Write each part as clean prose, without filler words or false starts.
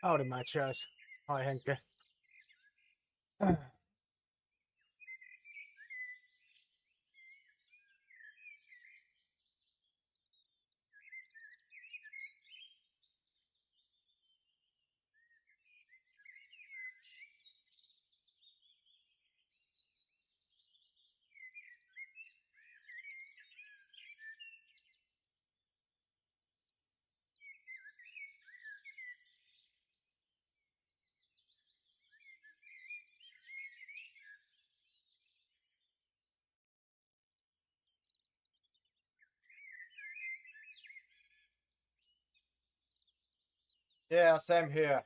Howdy, my chairs. Hi, Henke. Yeah, same here.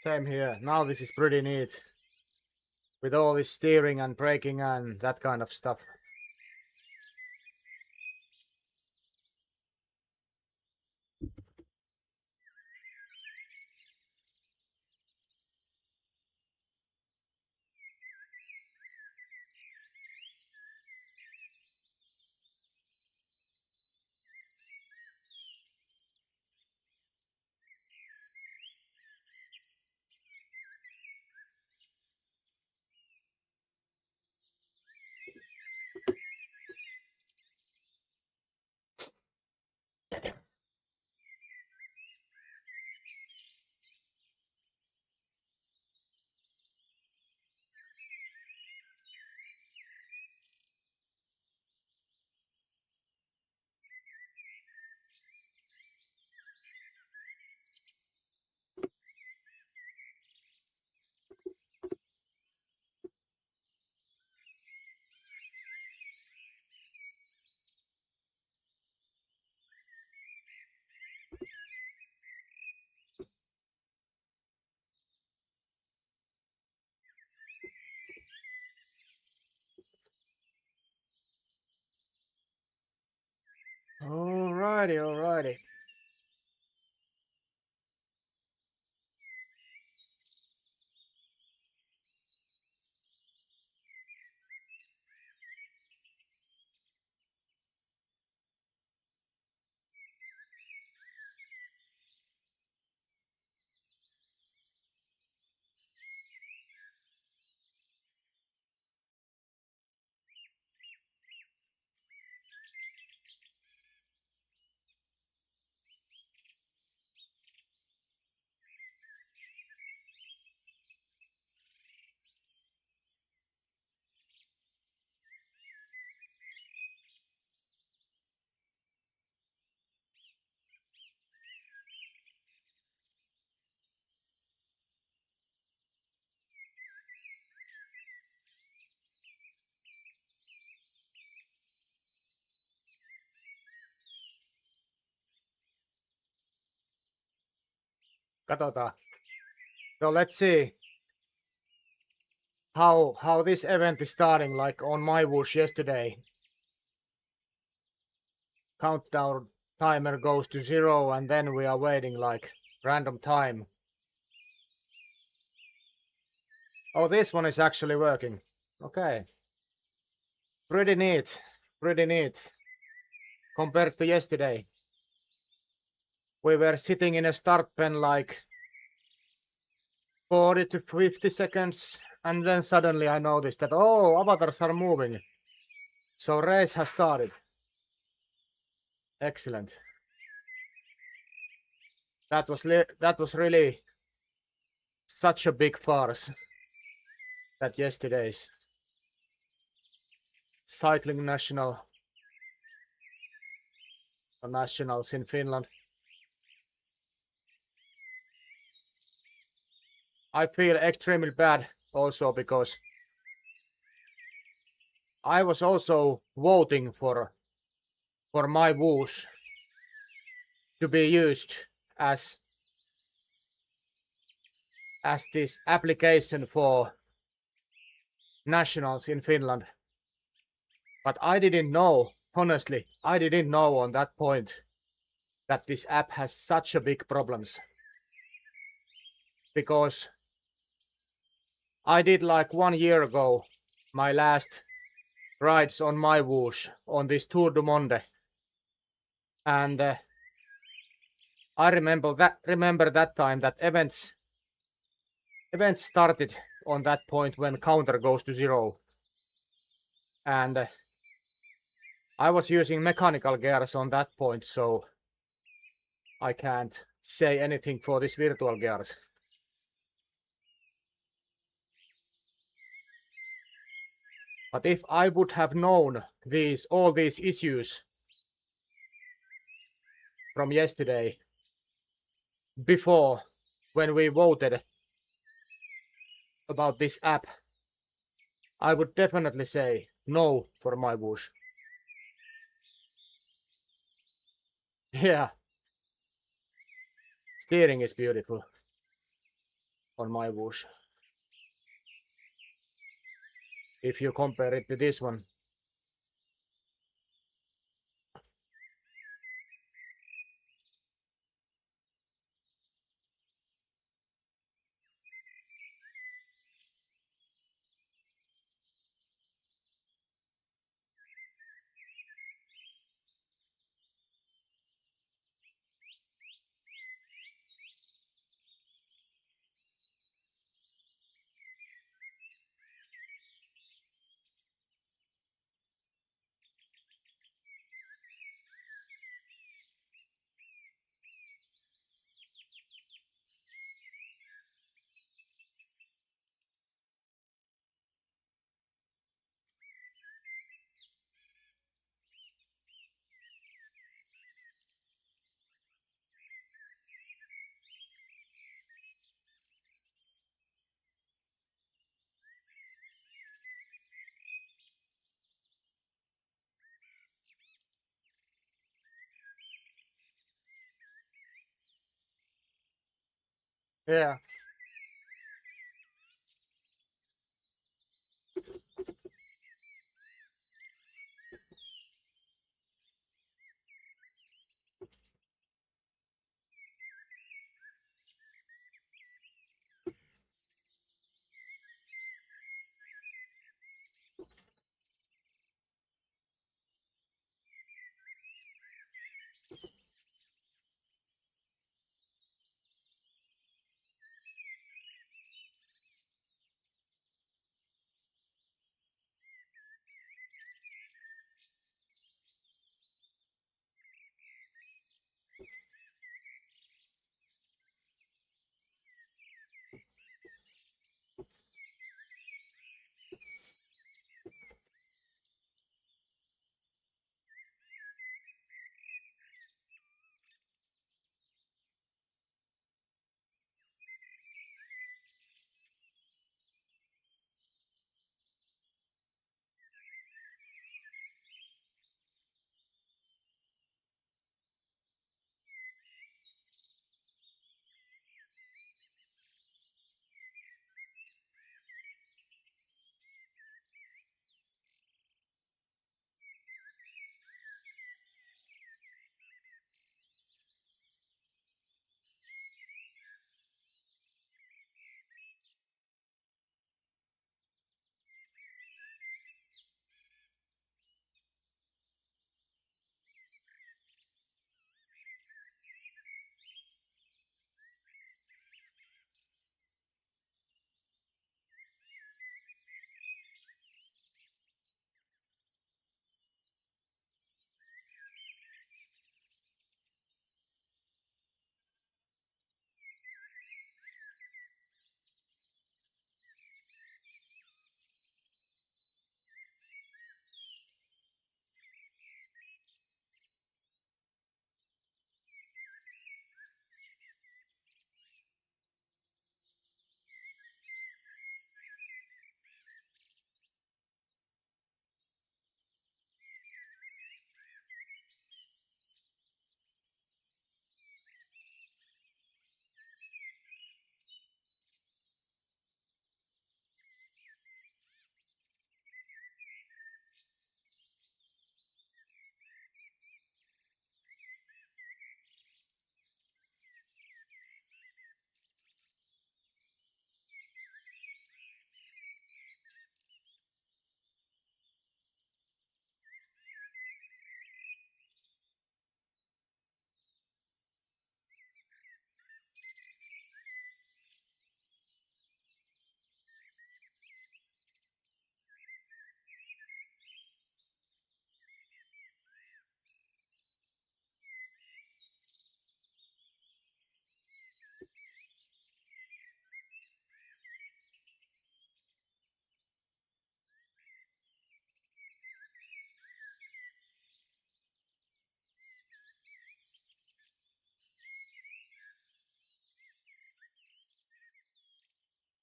Same here. Now this is pretty neat. With all this steering and braking and that kind of stuff. Alrighty, alrighty. Katsotaan. So let's see how this event is starting, like on my whoosh yesterday. Countdown timer goes to 0 and then we are waiting like random time. Oh, this one is actually working. Okay. Pretty neat. Pretty neat. Compared to yesterday. We were sitting in a start pen like 40 to 50 seconds. And then suddenly I noticed that, oh, avatars are moving. So race has started. Excellent. That was really such a big farce. That yesterday's cycling nationals in Finland. I feel extremely bad also because I was also voting for my whoosh to be used as this application for nationals in Finland. But I didn't know, honestly, I didn't know on that point that this app has such a big problems. Because I did like 1 year ago my last rides on my whoosh on this Tour du Monde. And I remember that time that events started on that point when counter goes to 0. And I was using mechanical gears on that point, so I can't say anything for this virtual gears. But if I would have known all these issues from yesterday before, when we voted about this app, I would definitely say no for my bush. Yeah, steering is beautiful on my bush. If you compare it to this one. Yeah.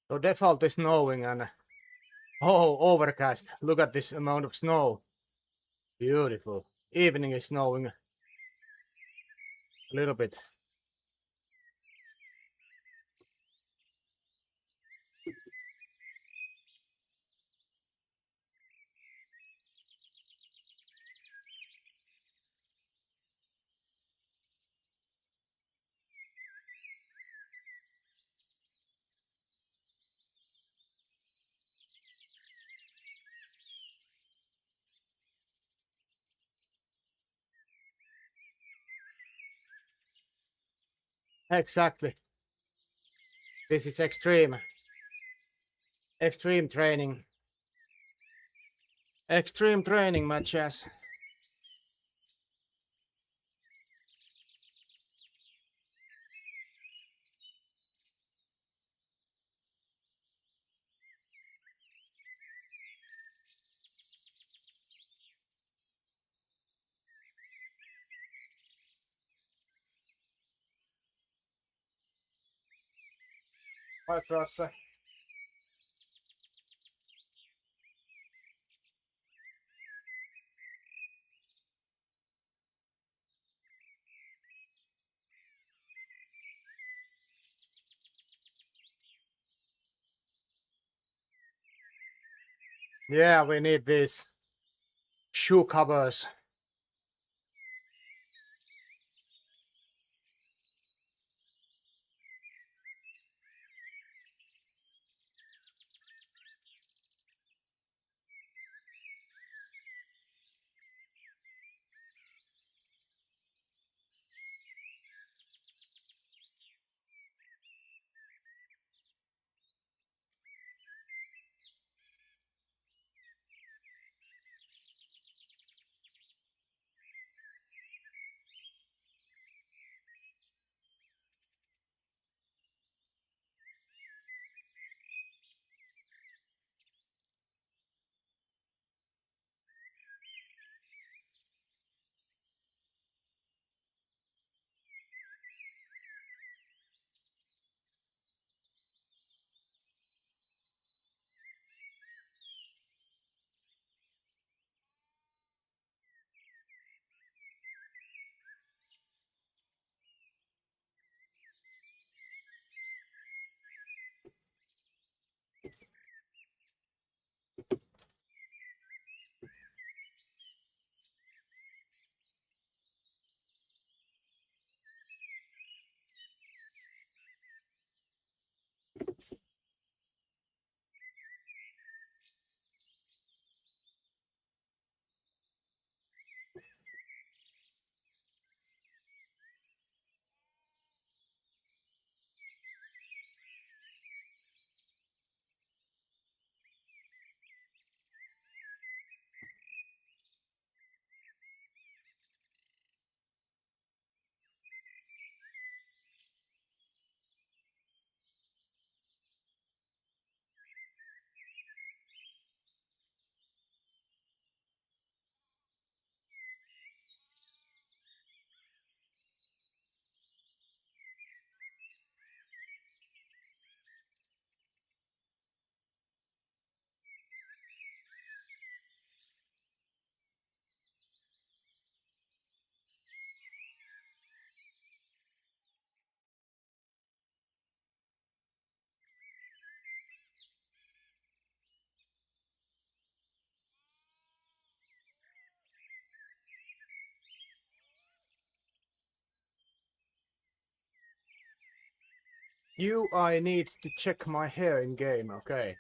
So default is snowing and overcast. Look at this amount of snow. Beautiful. Evening is snowing a little bit. Exactly. This is extreme. Extreme training. Extreme training matches. Hi, Frasse. Yeah, we need these shoe covers. I need to check my hair in game, okay.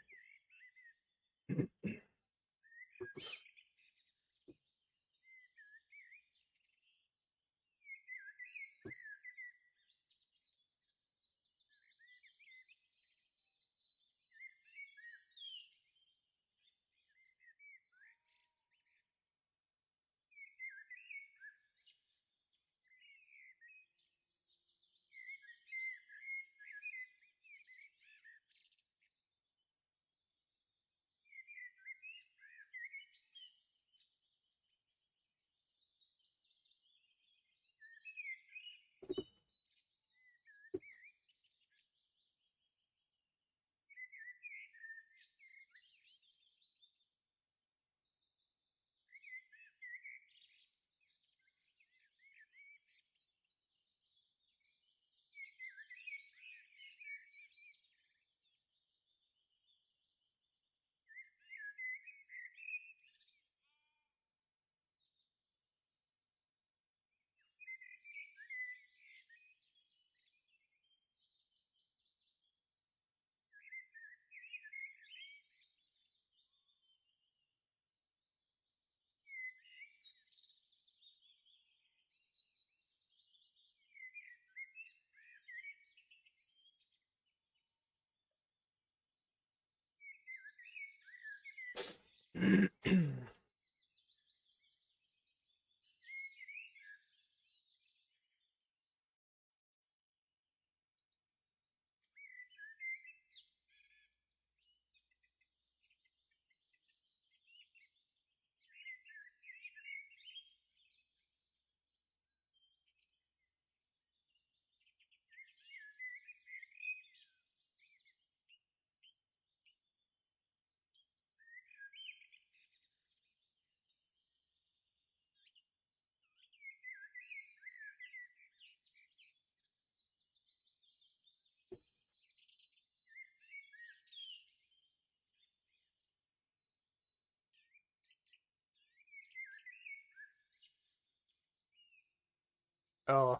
Joo.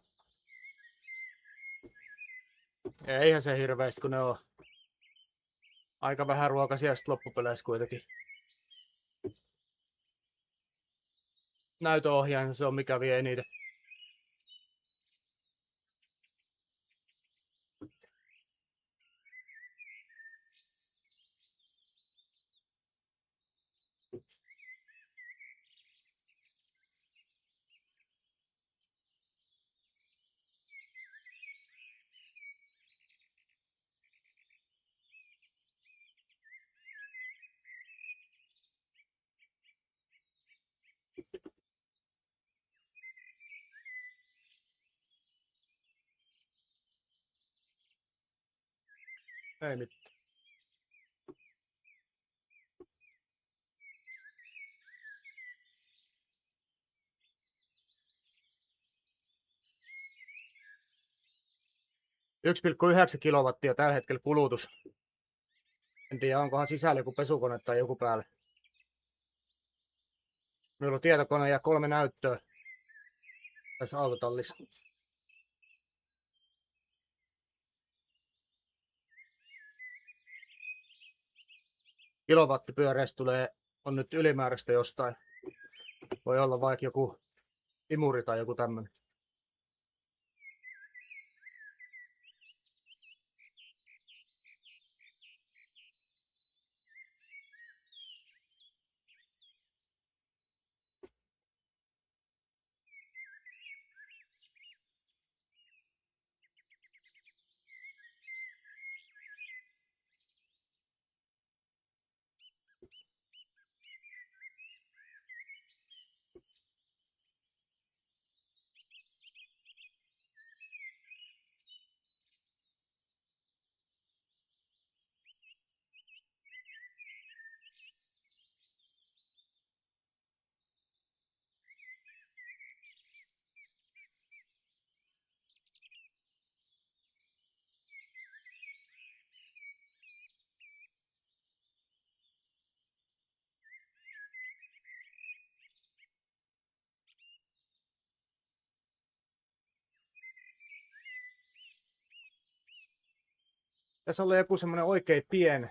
Eihän se hirveästi, kun ne on aika vähän ruokaisia sit loppupeleissä kuitenkin. Näytöohjaaja se on mikä vie eniten. Ei mitään. Yksi 1,9 kilowattia tällä hetkellä kulutus. En tiedä, onkohan sisällä joku pesukone tai joku päällä. Meillä on tietokone ja 3 näyttöä tässä autotallissa. Kilowattipyöreistä on nyt ylimääräistä jostain. Voi olla vaikka joku imuri tai joku tämmönen. Tässä oli joku semmonen oikein pieni.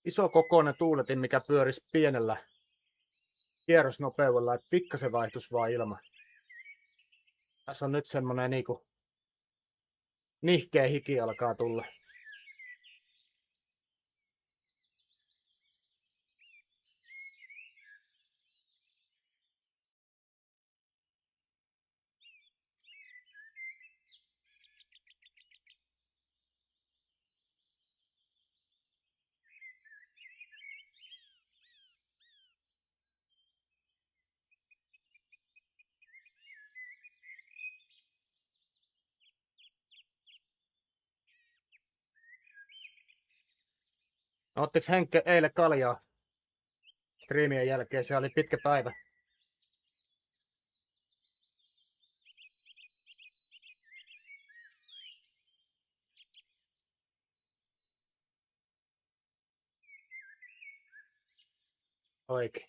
Iso kokoinen tuuletin, mikä pyörisi pienellä kierrosnopeudella, että pikkasen vaihtuisi vaan ilma. Tässä on nyt semmonen niinku nihkeä hiki alkaa tulla. No, otteks Henkke eilen kaljaa striimien jälkeen? Se oli pitkä päivä. Oikein.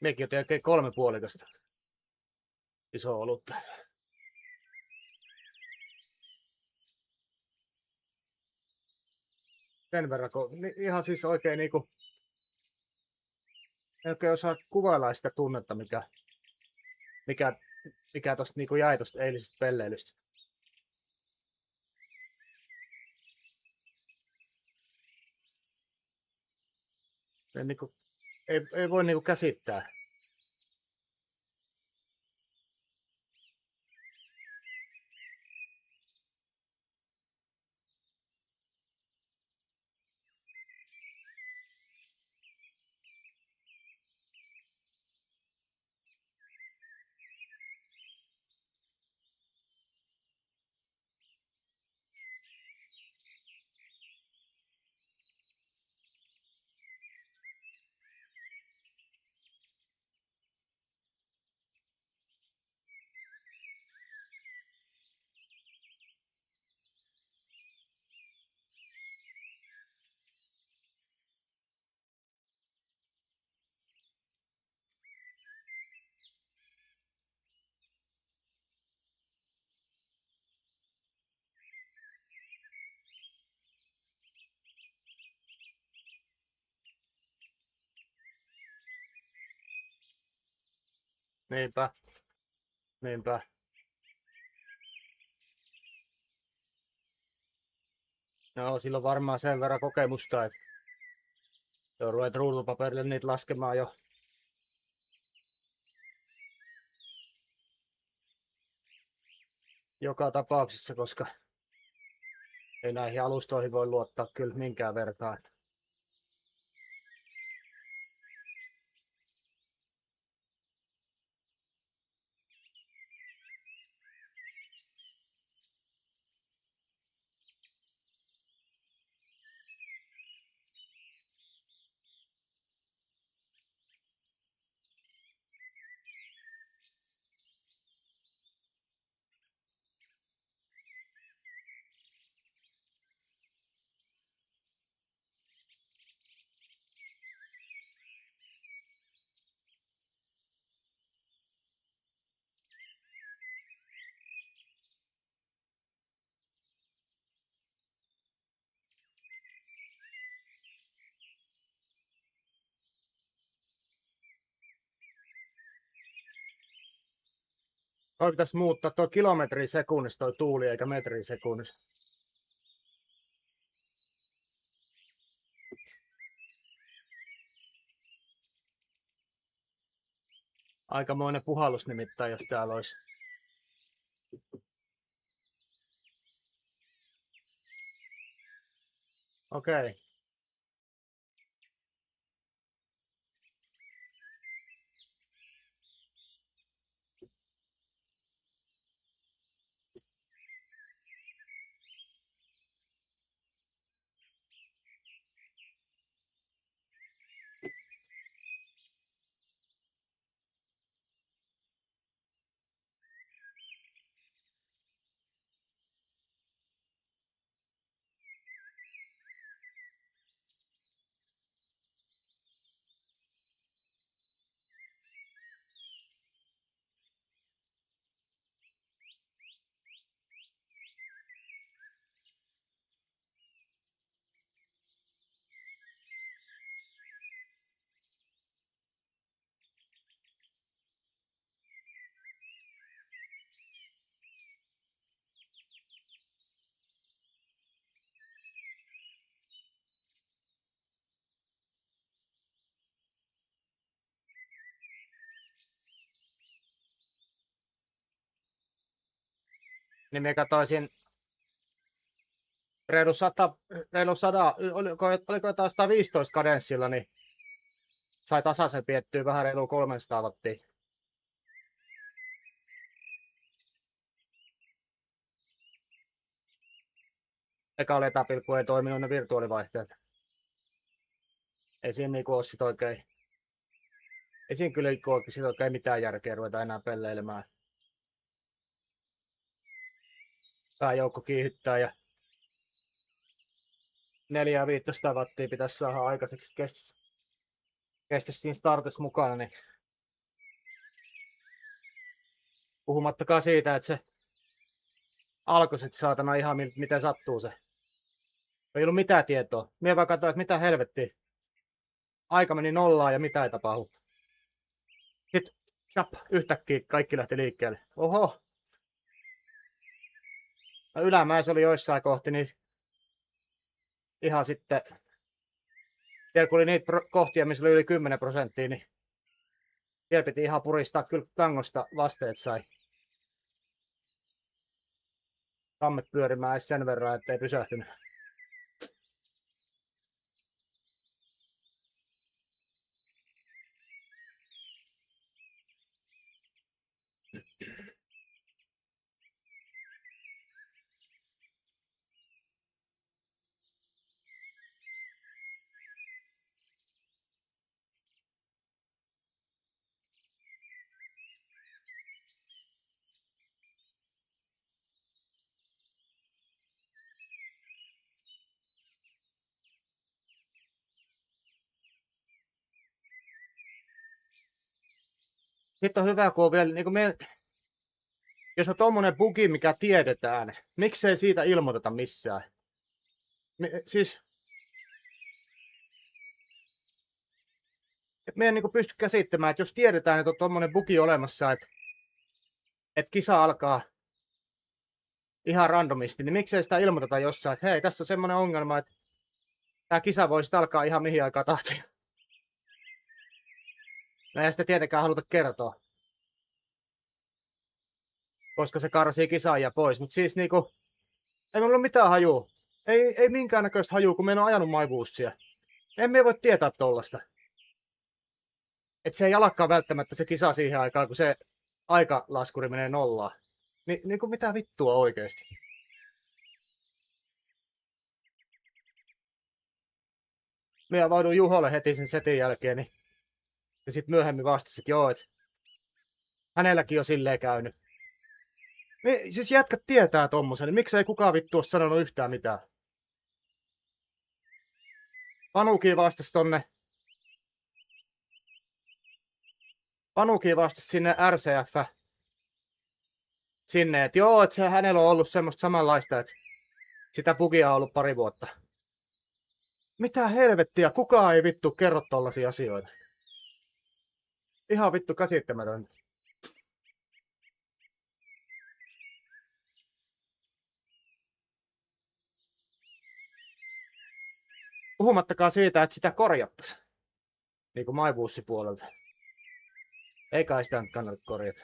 Mekin otin oikein 3 puolikasta. Iso olutta. Sen verran, kun ihan siis oikein niinku... En oikein osaa kuvailla sitä tunnetta, mikä tosta niinku jäi tosta eilisestä pelleilystä. Ei voi niinku käsittää. Niinpä. Niinpä. No, silloin varmaan sen verran kokemusta, että ruvet ruutupaperille niitä laskemaan jo. Joka tapauksessa, koska ei näihin alustoihin voi luottaa kyllä minkään vertaan. Toi pitäisi muuttaa tuo kilometri sekunnissa toi tuuli eikä metri sekunnissa. Aikamoinen puhallus nimittäin, jos täällä olisi. Okei. Niin me katoisin reilu 100, oliko jotain 115 kadenssilla, niin sai tasaisen piettyä vähän reilu 300 wattia. Eka etapilla, kun ei toiminut ne virtuaalivaihteet. Ei siinä niinku ole sit oikein. Ei siinä kyllä sit oikein mitään järkeä ruveta enää pelleilemään. Pääjoukko kiihyttää ja 400-500 wattia pitäisi saada aikaiseksi kestäisi siinä startissa mukana. Niin puhumattakaan siitä, että se alkoi sit saatana ihan miten sattuu se. Ei ollut mitään tietoa. Mie vaan katsoin, että mitä helvettiä. Aika meni nollaan ja mitä ei tapahdu. Sitten yhtäkkiä kaikki lähti liikkeelle. Oho. Ylämäessä oli joissain kohti, niin ihan sitten Siellä kun oli niitä kohtia, missä oli yli 10%, niin siellä piti ihan puristaa kyllä tangosta vasteet sai. Kammet pyörimään edes sen verran, ettei pysähtynyt. Sitten on hyvä, kun on vielä, niin kuin jos on tommonen bugi, mikä tiedetään, miksei siitä ilmoiteta missään? Siis, me en niin pysty käsittämään, että jos tiedetään, että on tommonen bugi olemassa, että kisa alkaa ihan randomisti, niin miksei sitä ilmoiteta jossain, että hei, tässä on semmonen ongelma, että tämä kisa voisi alkaa ihan mihin aikaan tahtiin. No ei sitä tietenkään haluta kertoa, koska se karsii kisaajia pois, mutta siis niinku, ei meillä ole mitään hajua. Ei minkäännäköistä hajua, kun me en ole ajanut MyBussia. Emme voi tietää tollasta. Että se ei alkaa välttämättä se kisa siihen aikaan, kun se aikalaskuri menee nollaan. Niinku mitä vittua oikeesti? Minä avauduin Juholle heti sen setin jälkeen, niin ja sitten myöhemmin vastasi, että joo, että hänelläkin on silleen käynyt. Siis jätkät tietää tommosen, niin miksei kukaan vittu ole sanonut yhtään mitään? Panukin vastasi tonne. Panukin vastasi sinne RCF. Sinne, että joo, että se hänellä on ollut semmoista samanlaista, että sitä bugia on ollut pari vuotta. Mitä helvettiä, kukaan ei vittu kerro tollasia asioita. Ihan vittu käsittämätöntä. Puhumattakaan siitä, että sitä korjattaisiin. Niin kuin MyBussin puolelta. Ei kai sitä nyt kannata korjata.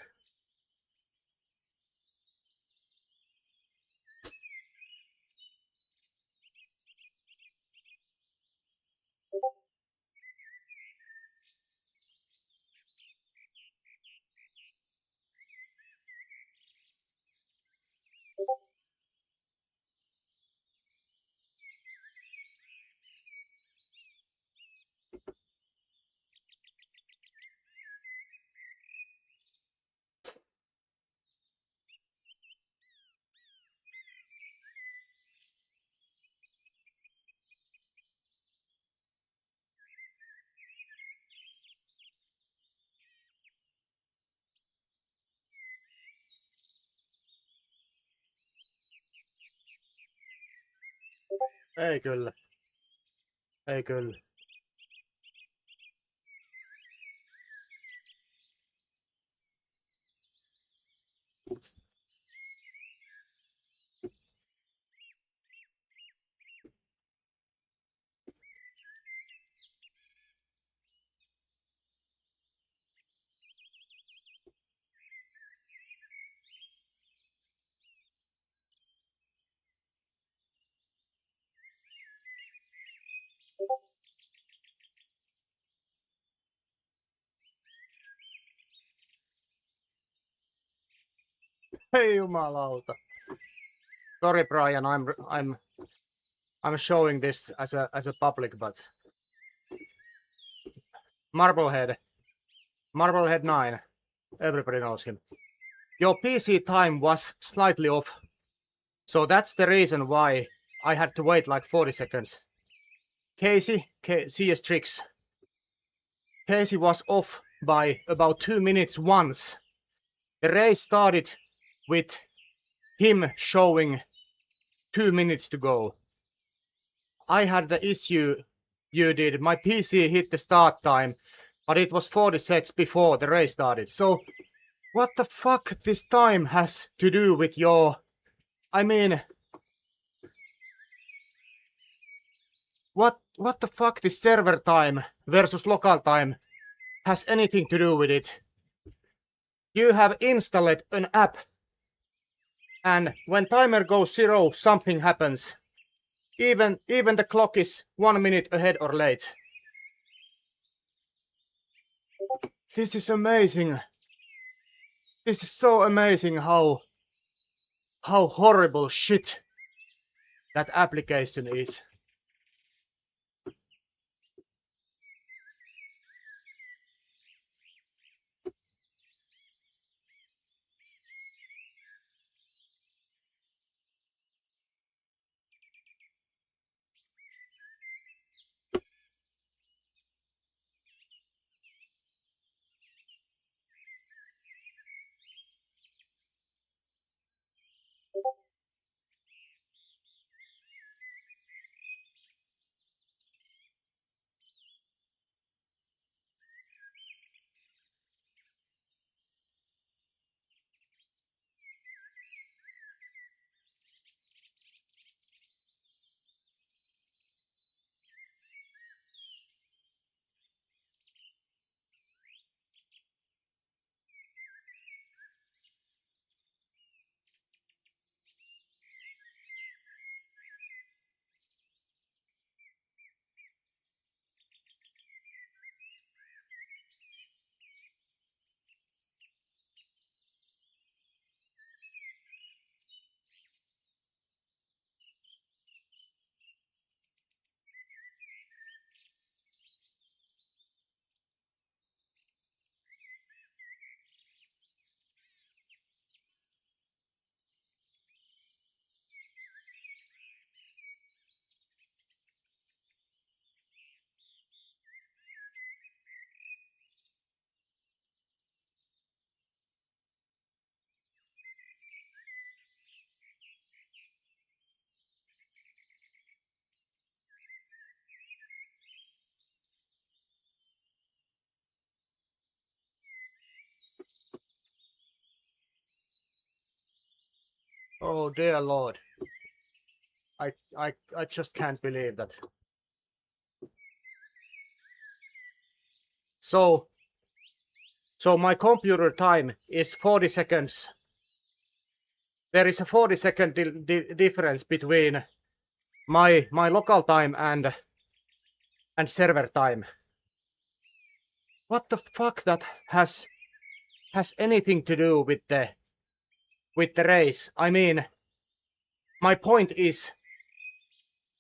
Ei kyllä. Ei kyllä. Ei jumalauta. Sorry Brian, I'm showing this as a public, but Marblehead 9, everybody knows him. Your PC time was slightly off, so that's the reason why I had to wait like 40 seconds. Casey, CS Tricks. Casey was off by about 2 minutes once. The race started with him showing 2 minutes to go. I had the issue you did. My PC hit the start time, but it was 40 seconds before the race started. So, what the fuck this time has to do with your... I mean... What what the fuck this server time versus local time has anything to do with it? You have installed an app, and when timer goes 0, something happens. Even the clock is 1 minute ahead or late. This is amazing. This is so amazing how horrible shit that application is. Oh dear Lord. I just can't believe that. So my computer time is 40 seconds. There is a 40-second difference between my local time and server time. What the fuck that has anything to do with the race? I mean, my point is,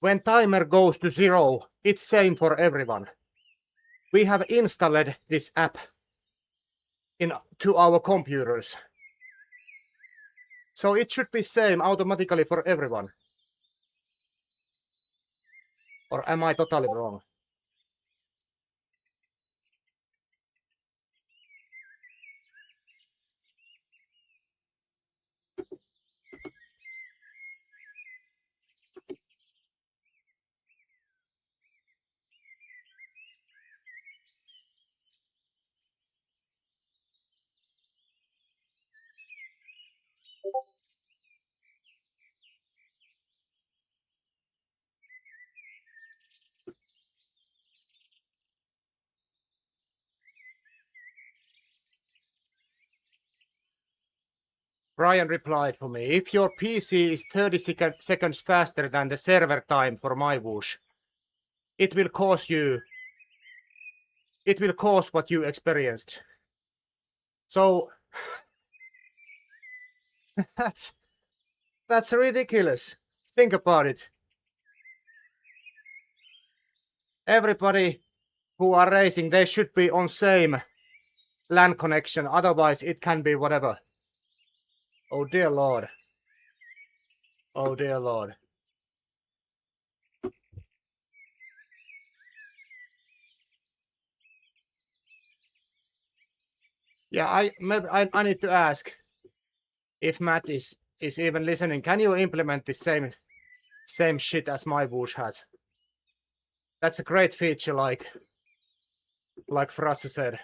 when timer goes to 0, it's same for everyone. We have installed this app to our computers. So it should be same automatically for everyone. Or am I totally wrong? Brian replied for me, if your PC is 30 seconds faster than the server time for my whoosh, it will cause what you experienced. So that's ridiculous. Think about it. Everybody who are racing, they should be on same LAN connection, otherwise it can be whatever. Oh dear Lord. Oh dear Lord. Yeah, I need to ask if Matt is even listening. Can you implement the same shit as my whoosh has? That's a great feature, like Frasse said.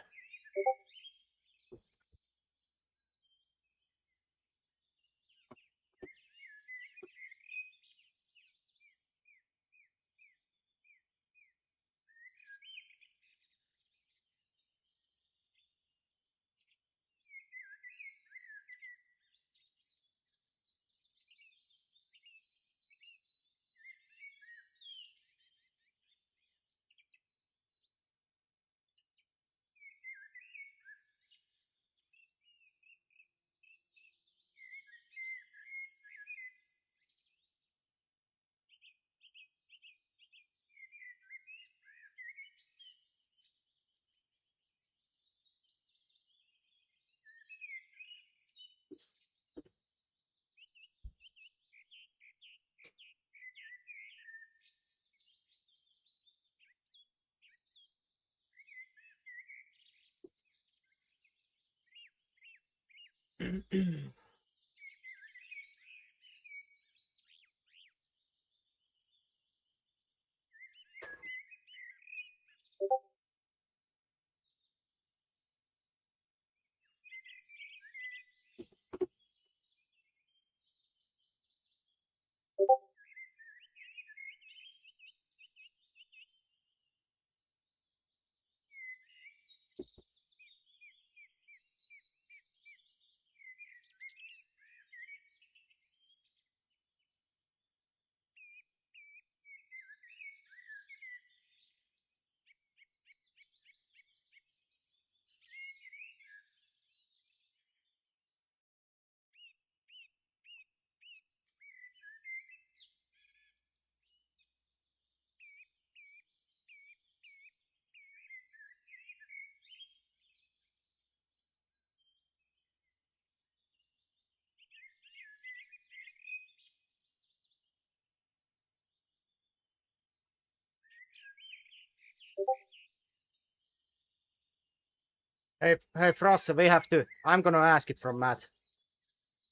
Hey, Frost, we have to. I'm gonna ask it from Matt.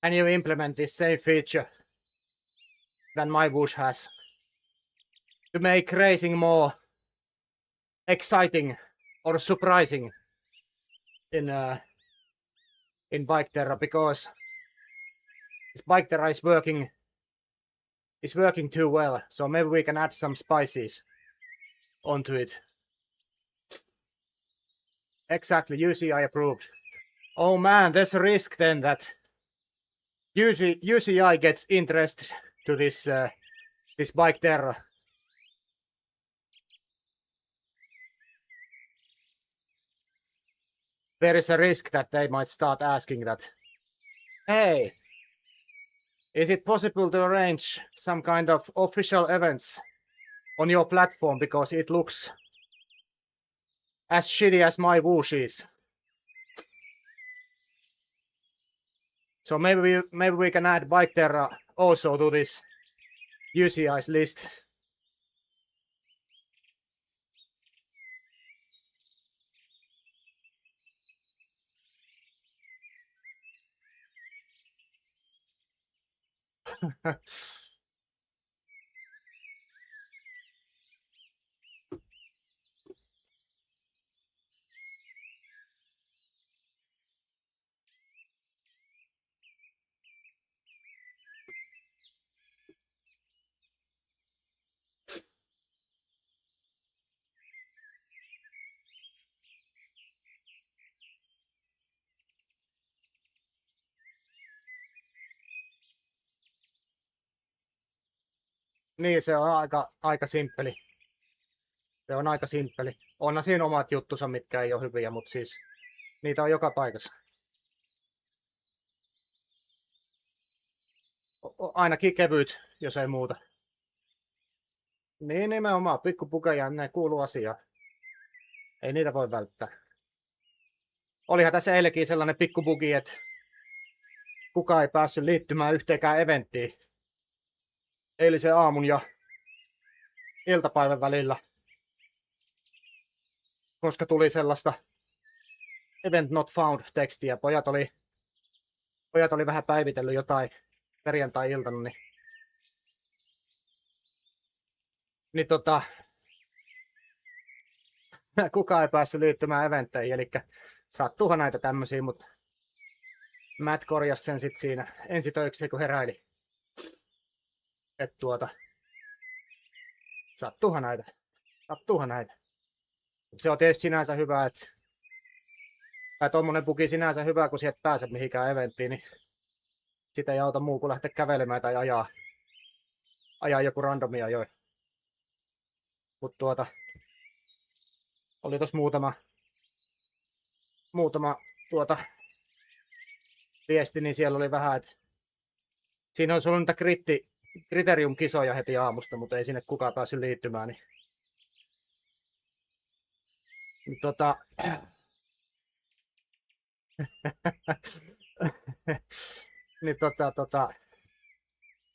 Can you implement this same feature than my bush has to make racing more exciting or surprising in Biketerra, because this Biketerra is working too well. So maybe we can add some spices onto it. Exactly, UCI approved. Oh man, there's a risk then that UCI gets interested to this this Biketerra. There is a risk that they might start asking that, hey, is it possible to arrange some kind of official events on your platform, because it looks as shitty as my whoosh is. So maybe we can add Biketerra also to this UCI's list. Niin, se on aika simppeli. Se on aika simppeli. Onhan siinä omat juttusa, mitkä ei ole hyviä, mutta siis niitä on joka paikassa. Ainakin kevyt, jos ei muuta. Niin nimenomaan, pikkupukeja, ne kuuluu asiaan. Ei niitä voi välttää. Olihan tässä eilenkin sellainen pikkubugi, että kukaan ei päässyt liittymään yhteenkään eventtiin eilisen aamun ja iltapäivän välillä, koska tuli sellaista event not found -tekstiä. Pojat oli vähän päivitellyt jotain perjantai-iltana, niin kukaan ei päässyt liittymään eventteihin, eli sattuuhan näitä tämmöisiä, mutta Matt korjasi sen sit siinä ensitöiksi, kun heräili. Että sattuuhan näitä. Se on tietysti sinänsä hyvä, että tommonen bugi sinänsä hyvä, kun sieltä pääse mihinkään eventtiin, niin sitä ei auta muu kuin lähteä kävelemään tai ajaa joku randomia jo. Mutta oli tossa muutama viesti, niin siellä oli vähän, että siinä olisi ollut niitä kriterium-kisoja heti aamusta, mutta ei sinne kukaan päässyt liittymään. Niin niin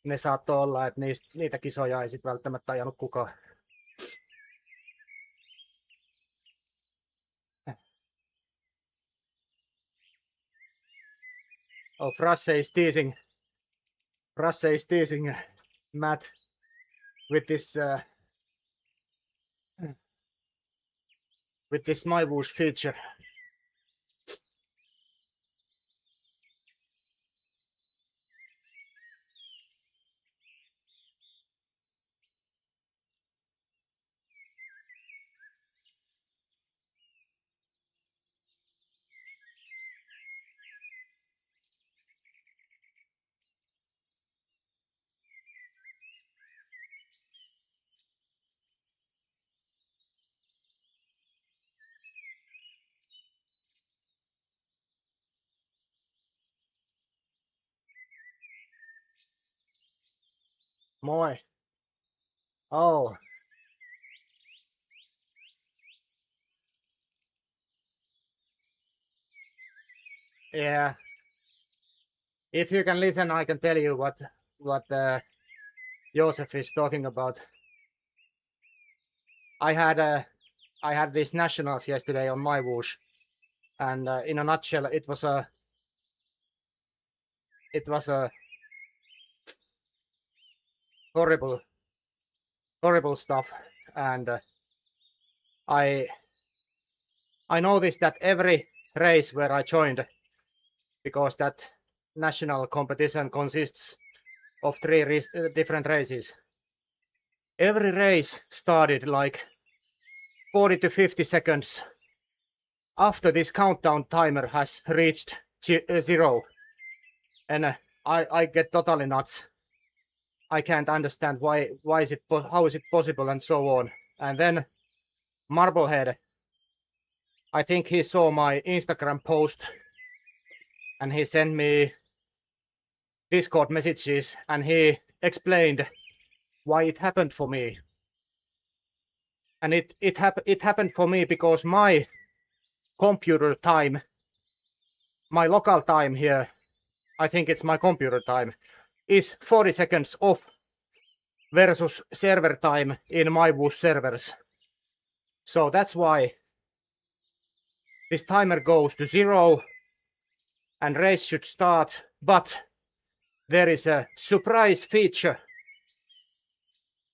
ne saattoi olla, että niitä kisoja ei sit välttämättä ajanut kukaan. Oh, Frasse is teasing. Frasse is teasing Matt with this My Whoosh feature. Moi. Oh. Yeah. If you can listen, I can tell you what Joseph is talking about. I had these nationals yesterday on My Whoosh, and in a nutshell, it was a horrible stuff, and I noticed that every race where I joined, because that national competition consists of 3 different races. Every race started like 40 to 50 seconds after this countdown timer has reached 0, and I get totally nuts. I can't understand how is it possible, and so on. And then Marblehead, I think he saw my Instagram post and he sent me Discord messages and he explained why it happened for me. And it happened for me because my computer time, my local time here, I think it's my computer time, is 40 seconds off versus server time in My Whoosh servers. So that's why this timer goes to 0 and race should start, but there is a surprise feature.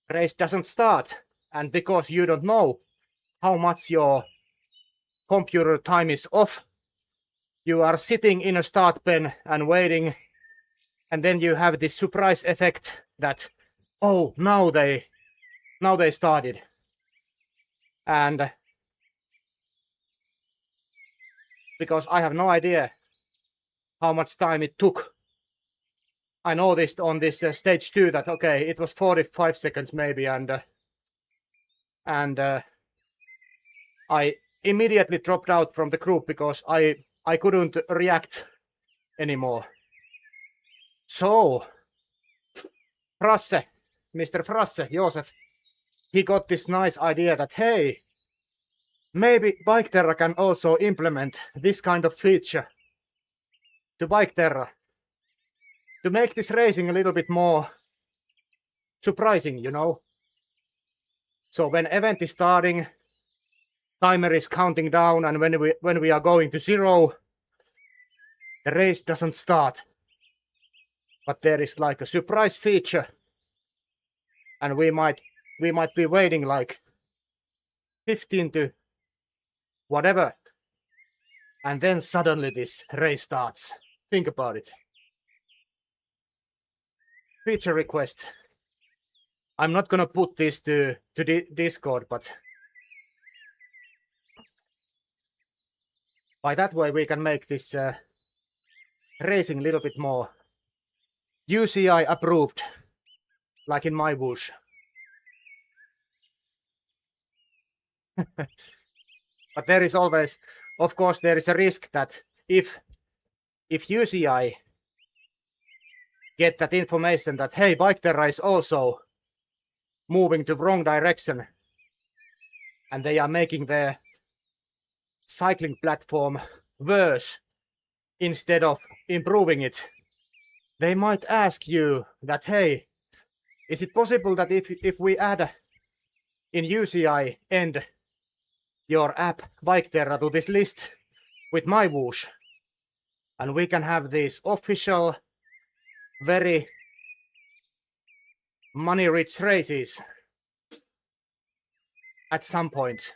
Race doesn't start, and because you don't know how much your computer time is off, you are sitting in a start pen and waiting, and then you have this surprise effect that, oh, now they started. And because I have no idea how much time it took, I noticed on this stage 2 that, okay, it was 45 seconds maybe, and I immediately dropped out from the group because I couldn't react anymore. So Frasse, Mr. Frasse, Joseph, he got this nice idea that, hey, maybe Biketerra can also implement this kind of feature to Biketerra to make this racing a little bit more surprising, you know. So when event is starting, timer is counting down, and when we are going to 0, the race doesn't start. But there is like a surprise feature, and we might be waiting like 15 to whatever, and then suddenly this race starts. Think about it. Feature request. I'm not gonna put this to Discord, but by that way we can make this racing a little bit more UCI approved, like in My Whoosh. But there is always, of course, there is a risk that if UCI get that information that, hey, Biketerra is also moving to wrong direction, and they are making their cycling platform worse instead of improving it, they might ask you that, hey, is it possible that if we add in UCI end your app Biketerra to this list with My Whoosh, And we can have these official, very money-rich races at some point.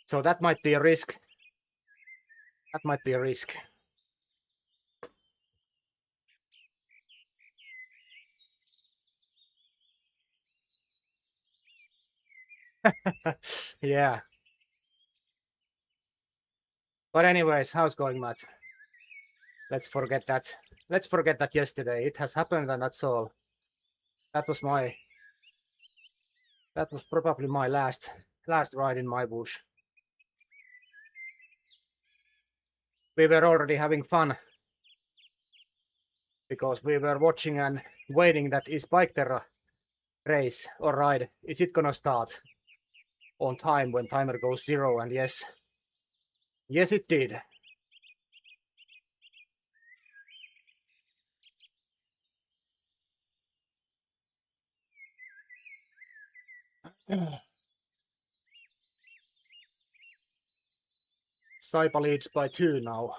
So that might be a risk. That might be a risk. Yeah. But anyways, how's going, Matt? Let's forget that. Let's forget that yesterday. It has happened and that's all. That was probably my last ride in my bush. We were already having fun because we were watching and waiting that is Biketerra race or ride, is it gonna start on time when timer goes 0? And yes, it did. Saipa leads by 2 now.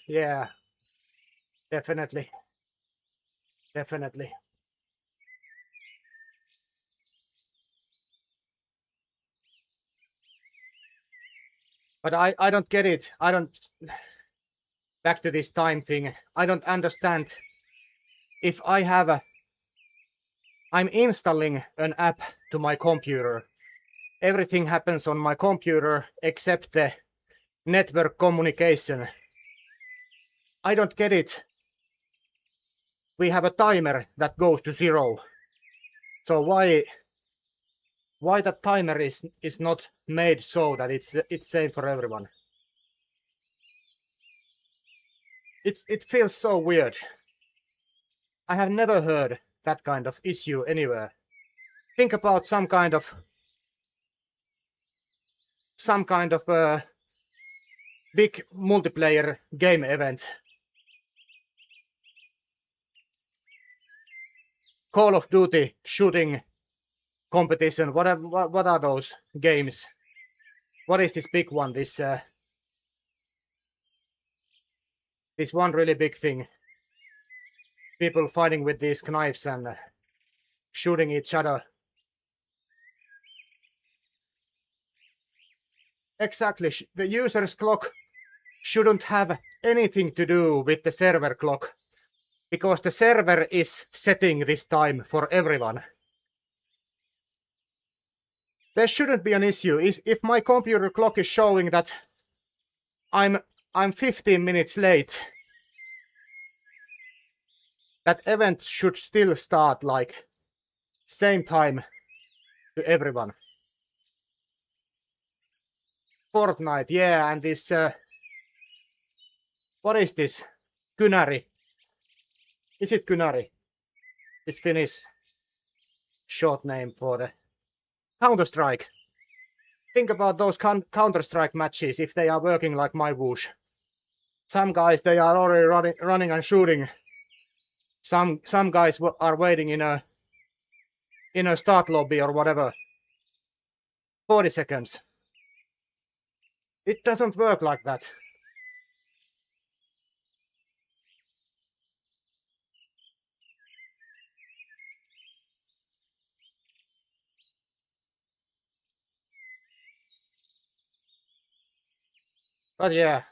Yeah, definitely. But I don't get it. Back to this time thing. I don't understand. If I'm installing an app to my computer. Everything happens on my computer except the network communication. I don't get it. We have a timer that goes to 0. So why that timer is not made so that it's same for everyone? It feels so weird. I have never heard that kind of issue anywhere. Think about some kind of big multiplayer game event. Call of Duty shooting competition. What are those games? What is this big one? This one really big thing. People fighting with these knives and shooting each other. Exactly. The user's clock shouldn't have anything to do with the server clock, because the server is setting this time for everyone. There shouldn't be an issue. If my computer clock is showing that I'm 15 minutes late, that event should still start like same time to everyone. Fortnite, yeah, and this what is this? Kynäri. Is it Kynäri? This Finnish short name for the Counter-Strike. Think about those Counter-Strike matches if they are working like my whoosh. Some guys, they are already running and shooting. Some guys are waiting in a start lobby or whatever. 40 seconds. It doesn't work like that. But yeah.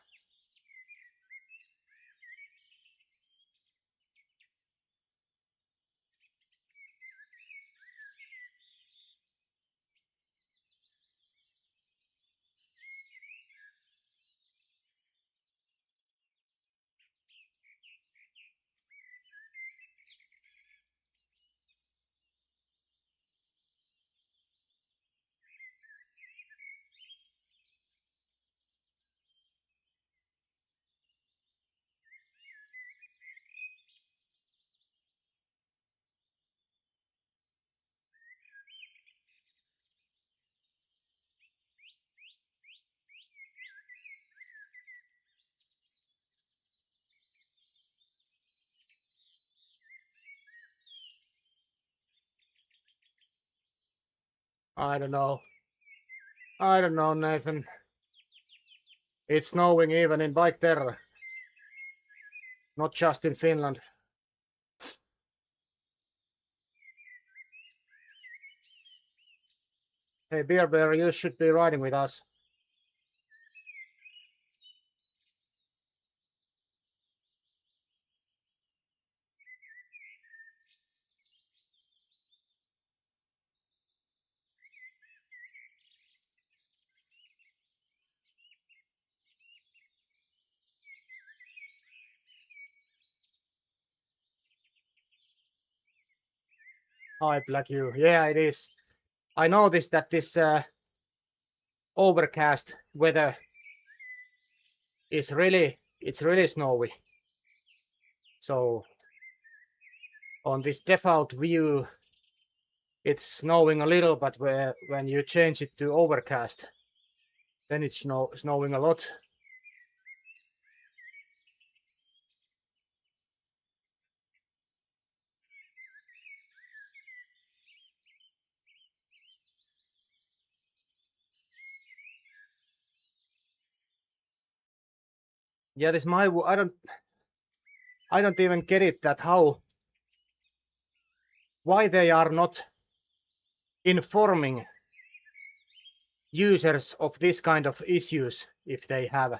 I don't know. I don't know, Nathan. It's snowing even in Biketerra. Not just in Finland. Hey, Bear, you should be riding with us. Hi, Black you. Yeah, it is. I noticed that this overcast weather is it's really snowy. So on this default view, it's snowing a little, but when you change it to overcast, then it's snowing a lot. Yeah, this I don't even get it that why they are not informing users of this kind of issues if they have.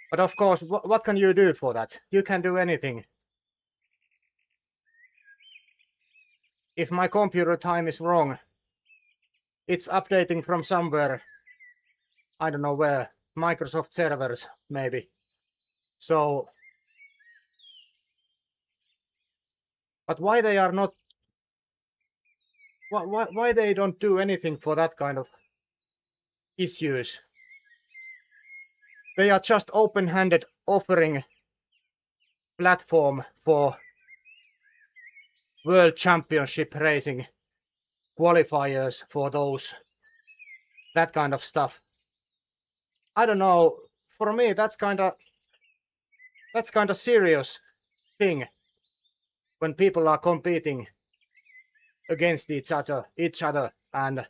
But of course, what can you do for that? You can do anything. If my computer time is wrong, it's updating from somewhere. I don't know where. Microsoft servers, maybe. So, but why they are not? Why they don't do anything for that kind of issues? They are just open-handed offering platform for World Championship racing qualifiers for that kind of stuff. I don't know. For me, that's kind of serious thing when people are competing against each other, and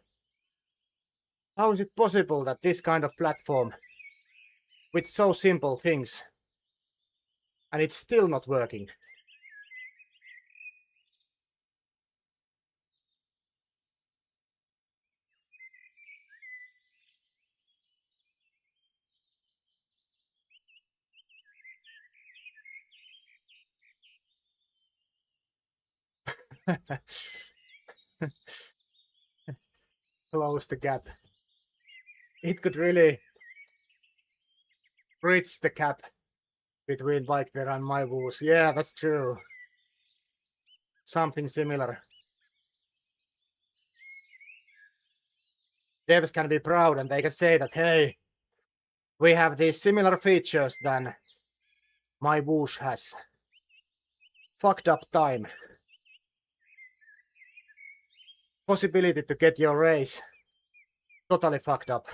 how is it possible that this kind of platform with so simple things and it's still not working? Close the gap. It could really bridge the gap between Biketerra and my Woos. Yeah, that's true. Something similar. Devs can be proud and they can say that, hey, we have these similar features than my Woosh has. Fucked up time. Possibility to get your race totally fucked up.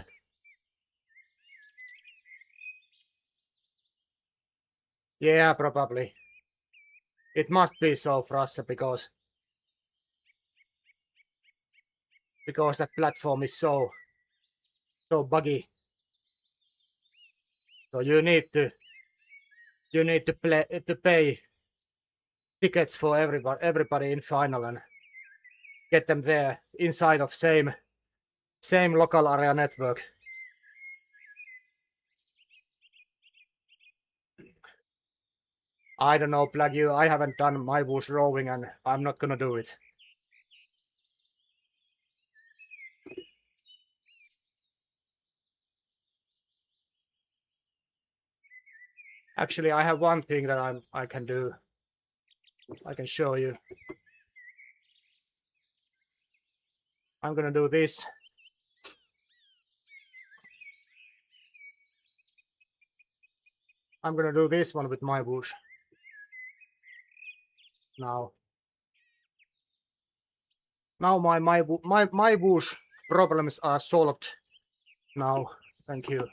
Yeah, probably. It must be so for us because that platform is so buggy. So you need to pay tickets for everybody in final and get them there inside of same local area network. I don't know, Plug you. I haven't done my bush rowing and I'm not gonna do it. Actually, I have one thing that I can do. I can show you. I'm gonna do this. I'm gonna do this one with my bush. Now my bush problems are solved. Now, thank you.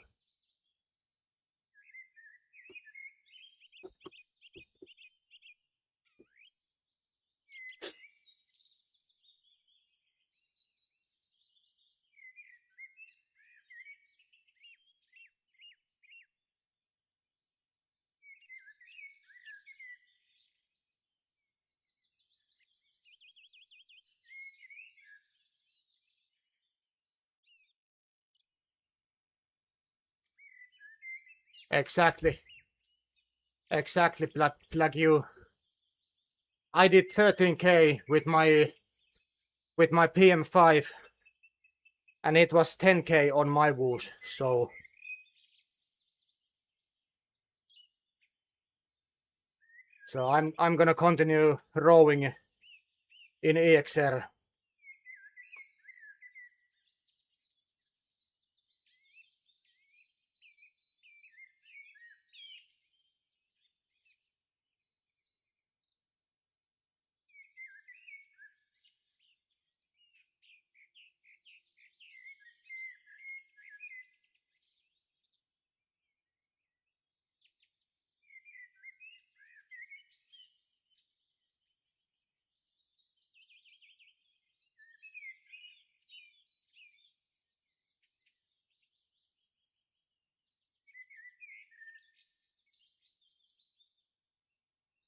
Exactly. Exactly, plug you. I did 13k with my PM5, and it was 10k on my Woosh. So I'm gonna continue rowing in EXR.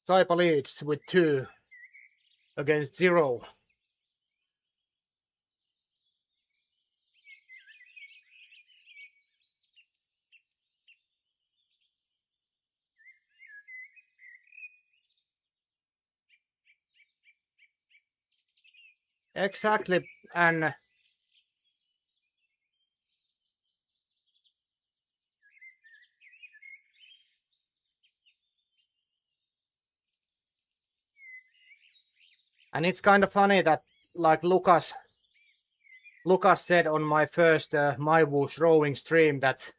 Saipa leads with 2 against 0. Exactly, and it's kind of funny that, like Lucas said on my first my Woosh rowing stream, that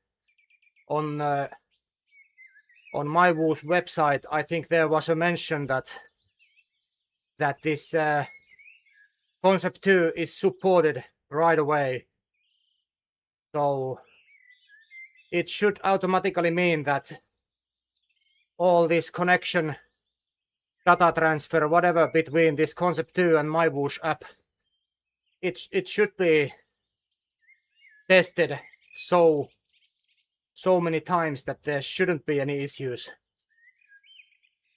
on my Woosh website, I think there was a mention that this concept 2 is supported right away. So it should automatically mean that all this connection, data transfer, whatever, between this concept 2 and my Woosh app, it should be tested so many times that there shouldn't be any issues.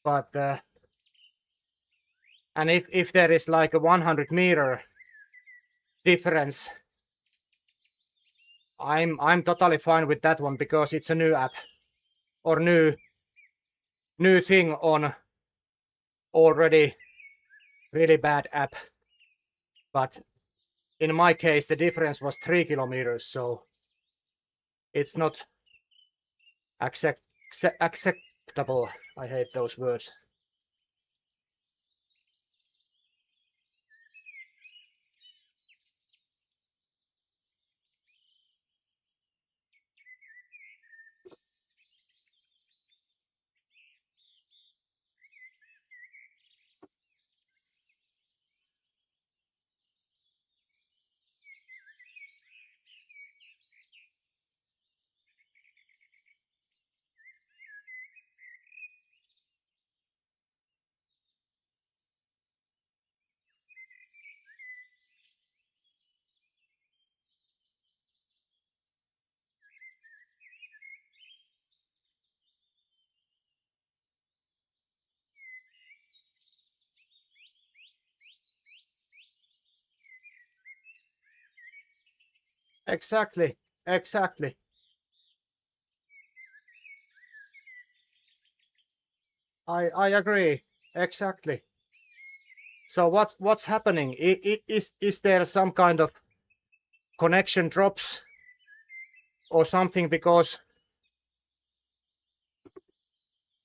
But and if there is like a 100-meter difference, I'm totally fine with that one, because it's a new app or new thing on already really bad app. But in my case, the difference was 3 kilometers, so it's not acceptable. I hate those words. Exactly. I agree. Exactly. So what's happening? Is there some kind of connection drops or something? Because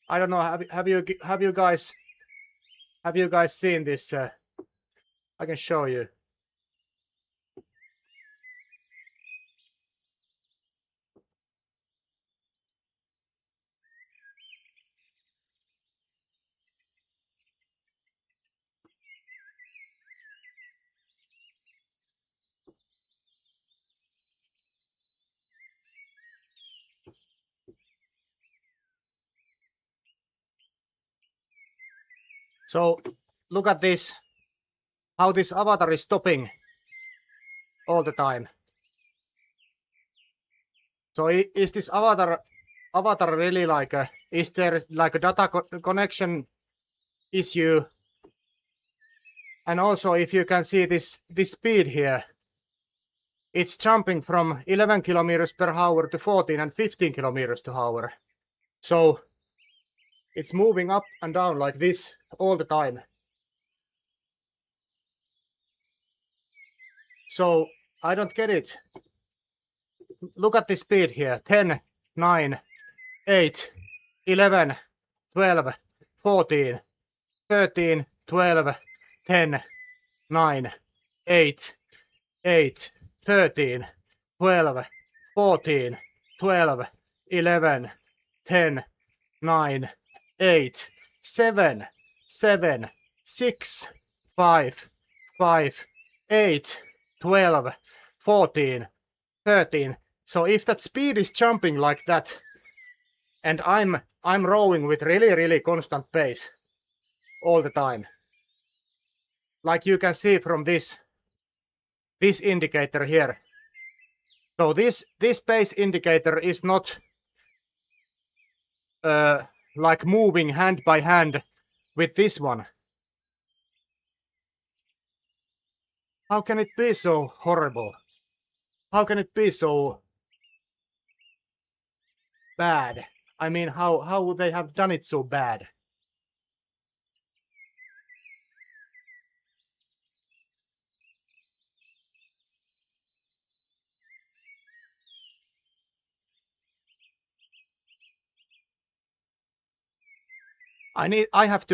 I don't know. Have you guys seen this? I can show you. So look at this. How this avatar is stopping all the time. So is this avatar really like a? Is there like a data connection issue? And also, if you can see this speed here, it's jumping from 11 kilometers per hour to 14 and 15 kilometers per hour. So it's moving up and down like this all the time. So I don't get it. Look at the speed here. 10, 9, 8, 11, 12, 14, 13, 12, 10, 9, 8, 8, 13, 12, 14, 12, 11, 10, 9, 8, 7, 7, 6, 5, 5, 8, 12, 14, 13. So if that speed is jumping like that, and I'm rowing with really constant pace all the time, like you can see from this indicator here. So this pace indicator is not like moving hand by hand with this one. How can it be so horrible? How can it be so bad? I mean, how they have done it so bad? I have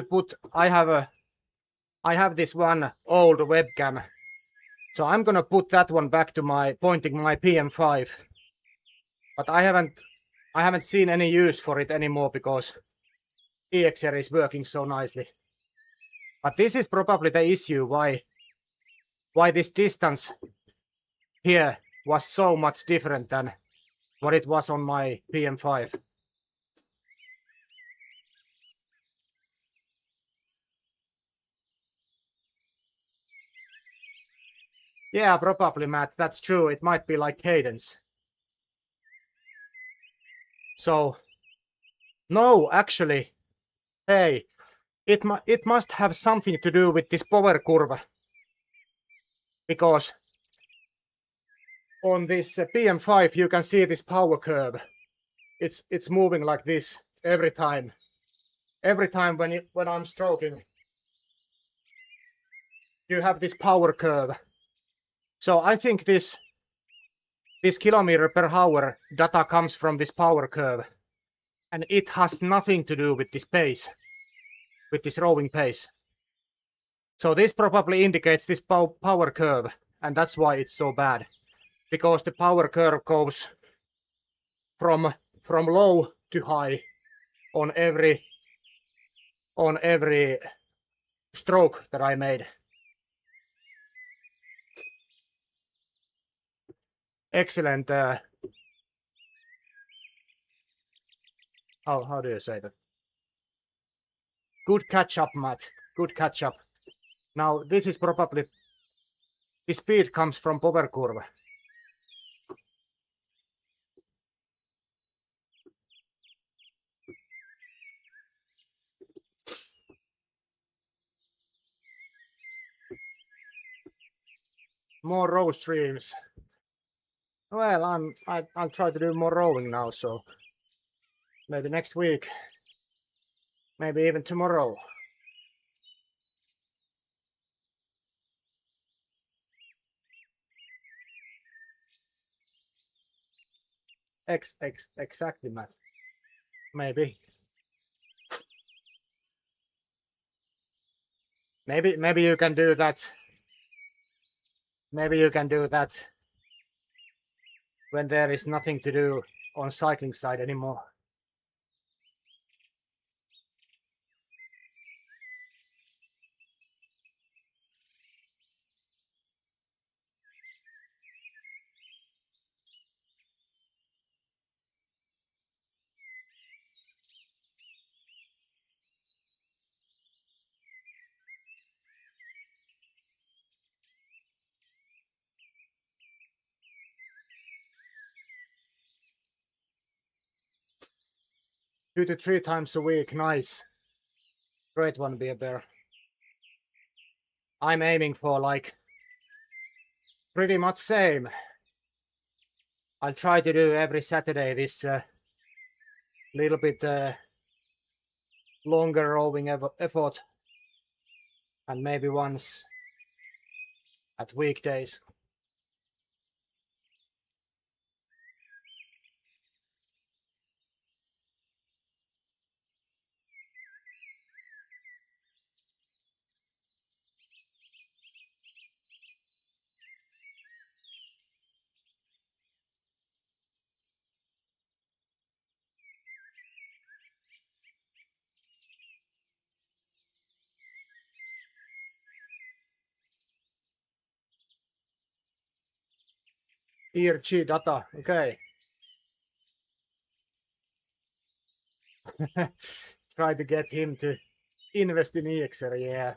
this one old webcam. So I'm gonna put that one back to pointing my PM5. But I haven't seen any use for it anymore because DZero is working so nicely. But this is probably the issue why this distance here was so much different than what it was on my PM5. Yeah, probably, Matt. That's true. It might be like cadence. So, no, actually, hey, it must have something to do with this power curve. Because on this PM5, you can see this power curve. It's moving like this every time. Every time when I'm stroking, you have this power curve. So I think this kilometer per hour data comes from this power curve, and it has nothing to do with this pace, with this rowing pace. So this probably indicates this power curve, and that's why it's so bad, because the power curve goes from low to high on every stroke that I made. Excellent. How do you say that? Good catch up, Matt. Good catch up. Now this is probably the speed comes from power curve. More row streams. Well, I'll try to do more rowing now, so maybe next week, maybe even tomorrow. Exactly, Matt. Maybe you can do that. Maybe you can do that when there is nothing to do on cycling side anymore. Two to three times a week, nice. Great one, Beer Bear. I'm aiming for like pretty much same. I'll try to do every Saturday this little bit longer rowing effort, and maybe once at weekdays. ERG data, okay. Try to get him to invest in EXR, yeah.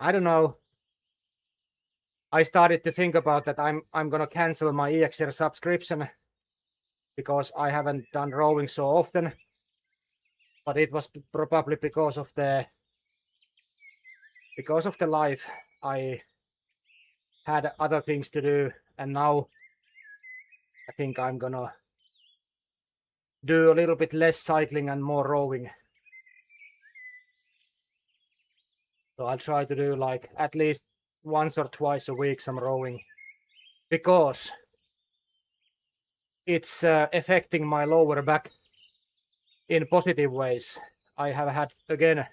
I don't know. I started to think about that I'm gonna cancel my EXR subscription because I haven't done rowing so often. But it was probably because of the life. I had other things to do, and now I think I'm gonna do a little bit less cycling and more rowing. So I'll try to do like at least once or twice a week some rowing, because it's affecting my lower back in positive ways. I have had again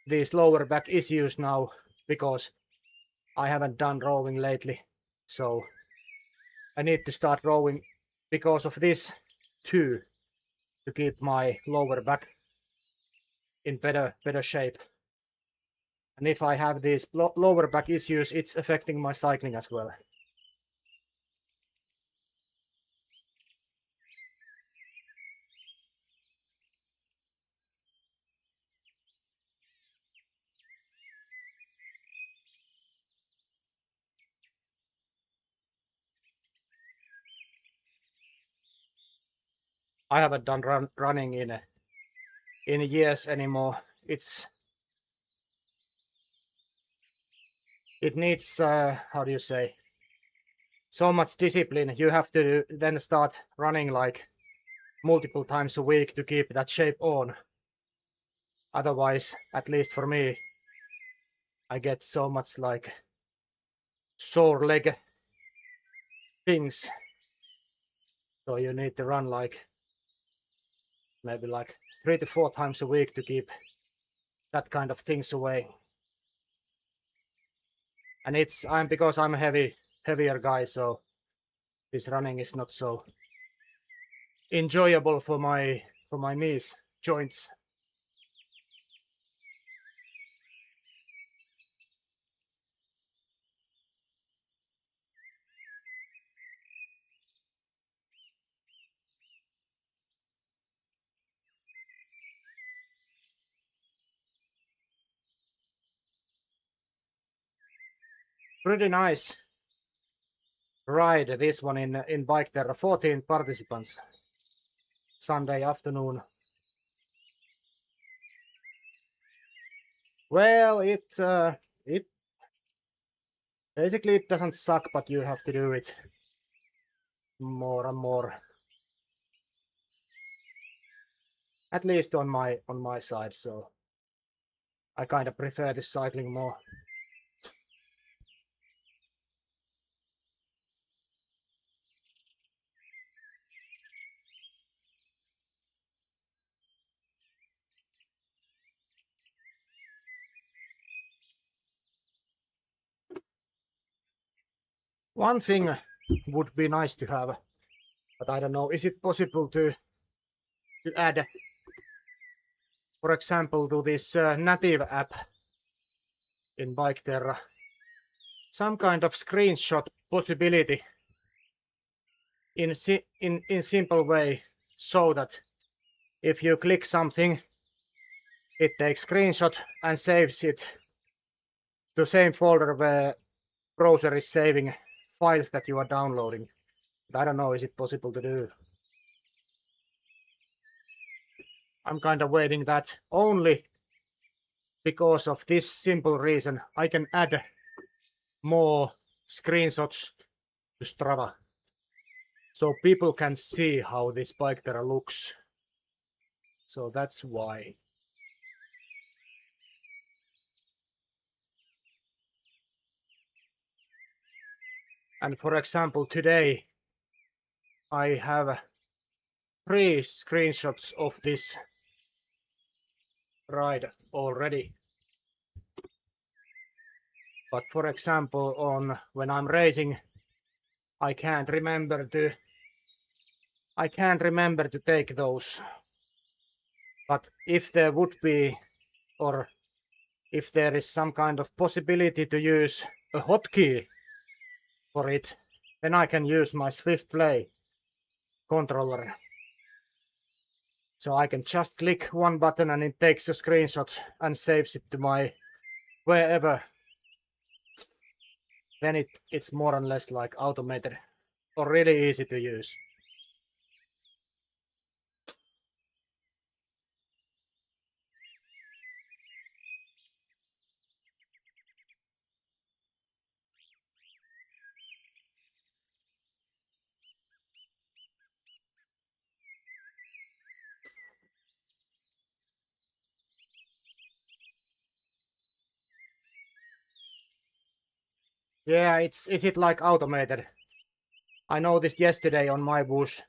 these lower back issues now because I haven't done rowing lately. So I need to start rowing because of this too, to keep my lower back in better shape. And if I have these lower back issues, it's affecting my cycling as well. I haven't done running in years anymore. It needs how do you say, so much discipline. You have to then start running like multiple times a week to keep that shape on. Otherwise, at least for me, I get so much like sore leg things. So you need to run like maybe like 3 to 4 times a week to keep that kind of things away. And because I'm a heavier guy, so this running is not so enjoyable for my knees, joints. Pretty nice ride, this one in Biketerra. 14 participants, Sunday afternoon. Well, it basically it doesn't suck, but you have to do it more and more. At least on my side, so I kind of prefer this cycling more. One thing would be nice to have, but I don't know, is it possible to add, for example, to this native app in Biketerra, some kind of screenshot possibility in simple way, so that if you click something, it takes screenshot and saves it to same folder where browser is saving files that you are downloading. But I don't know, is it possible to do? I'm kind of waiting that only because of this simple reason. I can add more screenshots to Strava, so people can see how this Biketerra looks. So that's why. And for example, today I have 3 screenshots of this ride already. But for example, on when I'm racing, I can't remember to take those. But if there would be, or if there is some kind of possibility to use a hotkey for it, then I can use my Swift Play controller. So I can just click one button and it takes a screenshot and saves it to my wherever. Then it's more or less like automated or really easy to use. Yeah, is it like automated? I noticed yesterday on my bush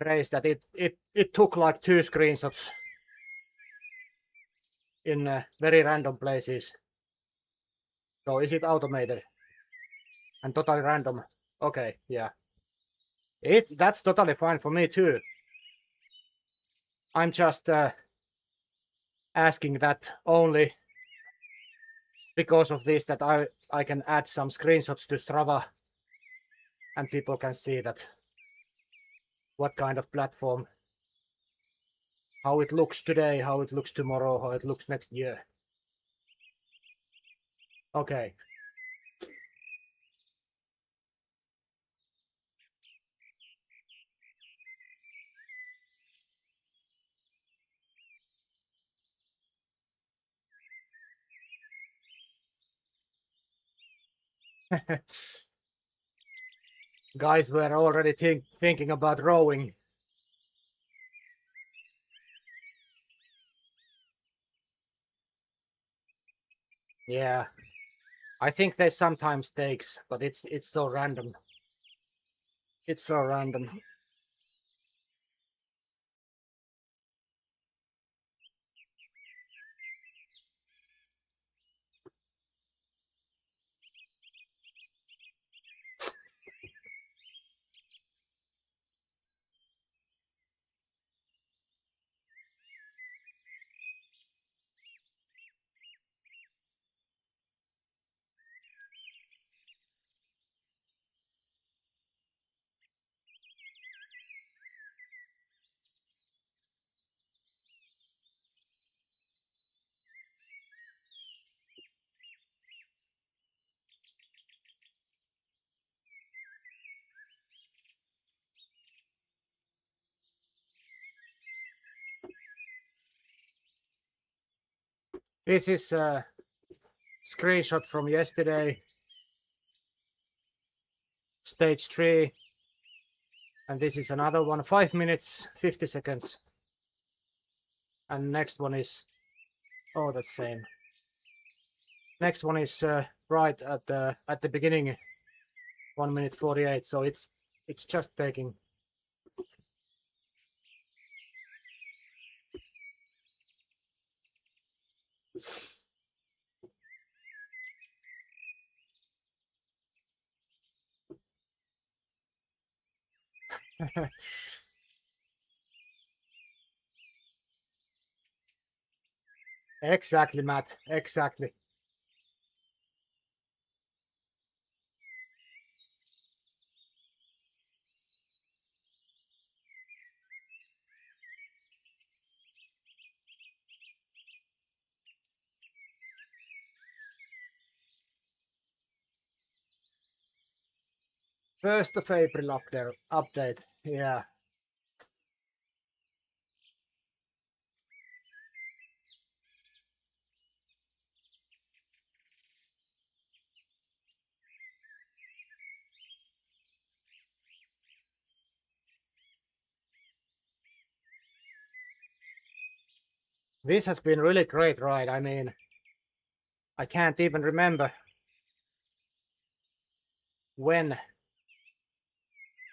race that it took like 2 screenshots in very random places. So is it automated and totally random? Okay, yeah. That's totally fine for me too. I'm just asking that only because of this, that I can add some screenshots to Strava and people can see that what kind of platform, how it looks today, how it looks tomorrow, how it looks next year. Okay. Guys were already thinking about rowing. Yeah, I think they sometimes takes, but it's so random. It's so random. This is a screenshot from yesterday, stage 3. And this is another one, 5 minutes, 50 seconds. And next one is, oh, that's same. Next one is right at the beginning, 1 minute 48. So it's just taking. Exactly, Matt. Exactly. First of April update. Yeah. This has been really great ride. I mean, I can't even remember when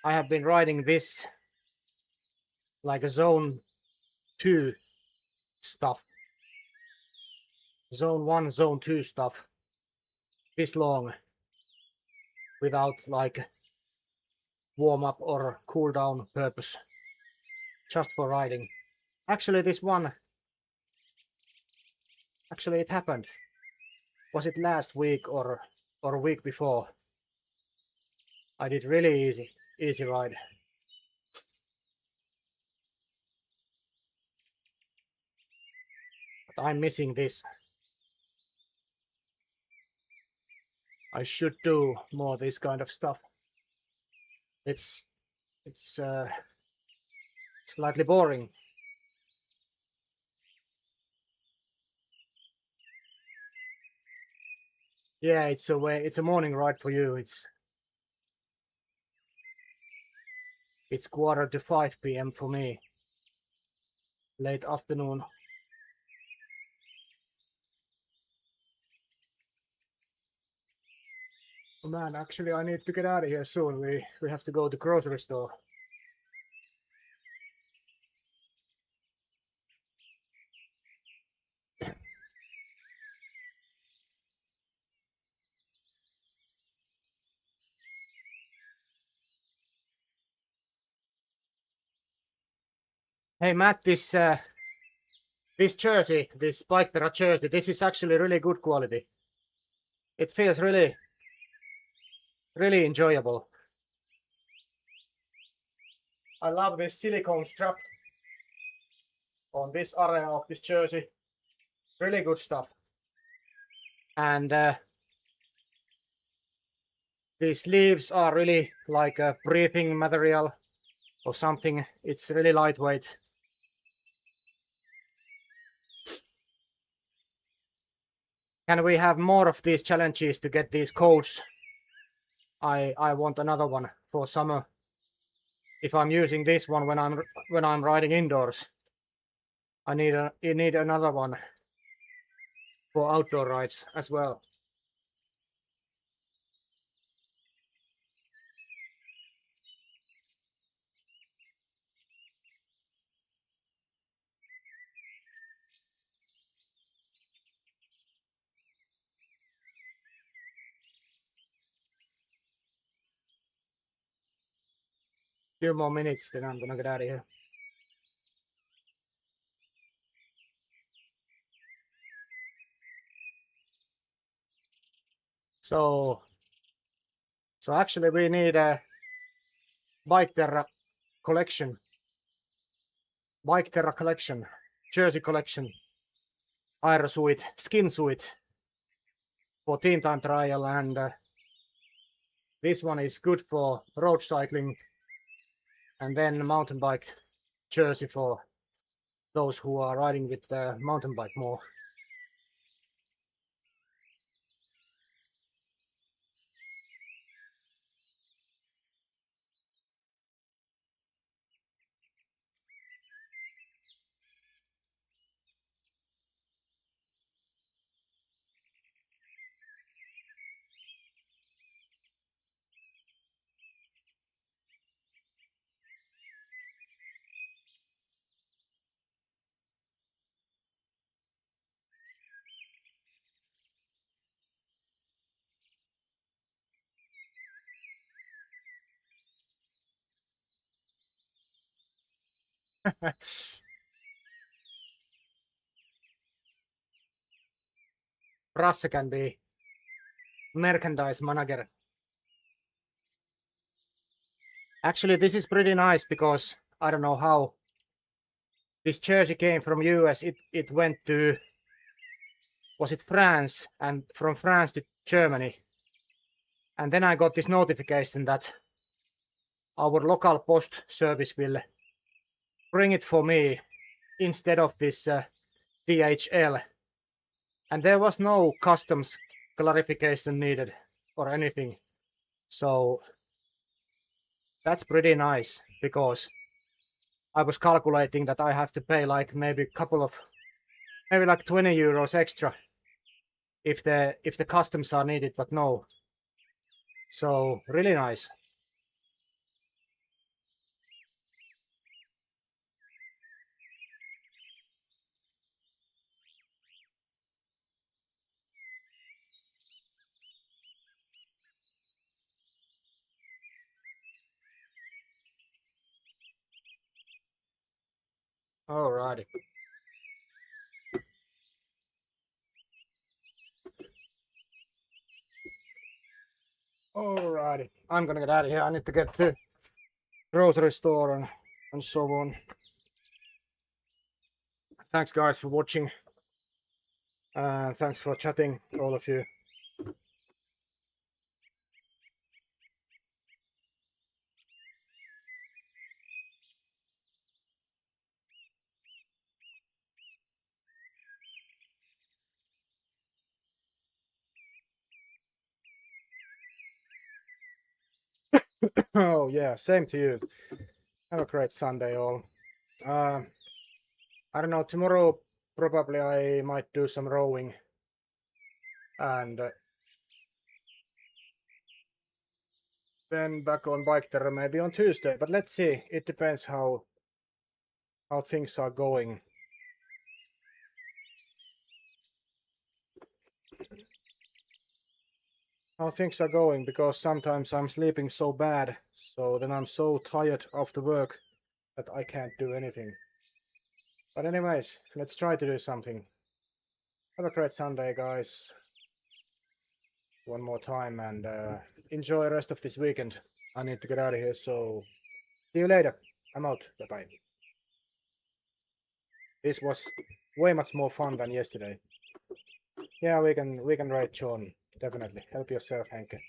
I have been riding this like a zone 2 stuff, zone 1, zone 2 stuff this long without like warm up or cool down purpose, just for riding. Actually, this one, actually it happened. Was it last week or a week before? I did really easy ride. But I'm missing this. I should do more this kind of stuff. It's slightly boring. Yeah, it's a morning ride for you. It's 4:45 p.m. for me. Late afternoon. Oh man, actually I need to get out of here soon. We have to go to grocery store. Hey Matt, this jersey, this Biketerra jersey, this is actually really good quality. It feels really enjoyable. I love this silicone strap on this area of this jersey. Really good stuff. And these sleeves are really like a breathing material or something. It's really lightweight. Can we have more of these challenges to get these codes? I want another one for summer. If I'm using this one when I'm riding indoors, I need another one for outdoor rides as well. Few more minutes, then I'm gonna get out of here. So actually we need a Biketerra collection, jersey collection, aero suit, skin suit for team time trial, and this one is good for road cycling, and then mountain bike jersey for those who are riding with the mountain bike more. Rasse can be merchandise manager. Actually, this is pretty nice because I don't know how this jersey came from US. It went to, was it France, and from France to Germany. And then I got this notification that our local post service will bring it for me instead of this DHL. And there was no customs clarification needed or anything. So that's pretty nice, because I was calculating that I have to pay like maybe a couple of maybe like 20 euros extra if the customs are needed, but no. So really nice. Alrighty. Alrighty. I'm gonna get out of here. I need to get to grocery store and so on. Thanks guys for watching. Thanks for chatting, all of you. Oh yeah, same to you. Have a great Sunday all. I don't know, tomorrow probably I might do some rowing and then back on Biketerra maybe on Tuesday, but let's see. It depends how things are going. How things are going, because sometimes I'm sleeping so bad, so then I'm so tired after work that I can't do anything. But anyways, let's try to do something. Have a great Sunday guys. One more time, and enjoy the rest of this weekend. I need to get out of here, so see you later. I'm out. Bye bye. This was way much more fun than yesterday. Yeah, we can ride John. Definitely. Help yourself, Henke.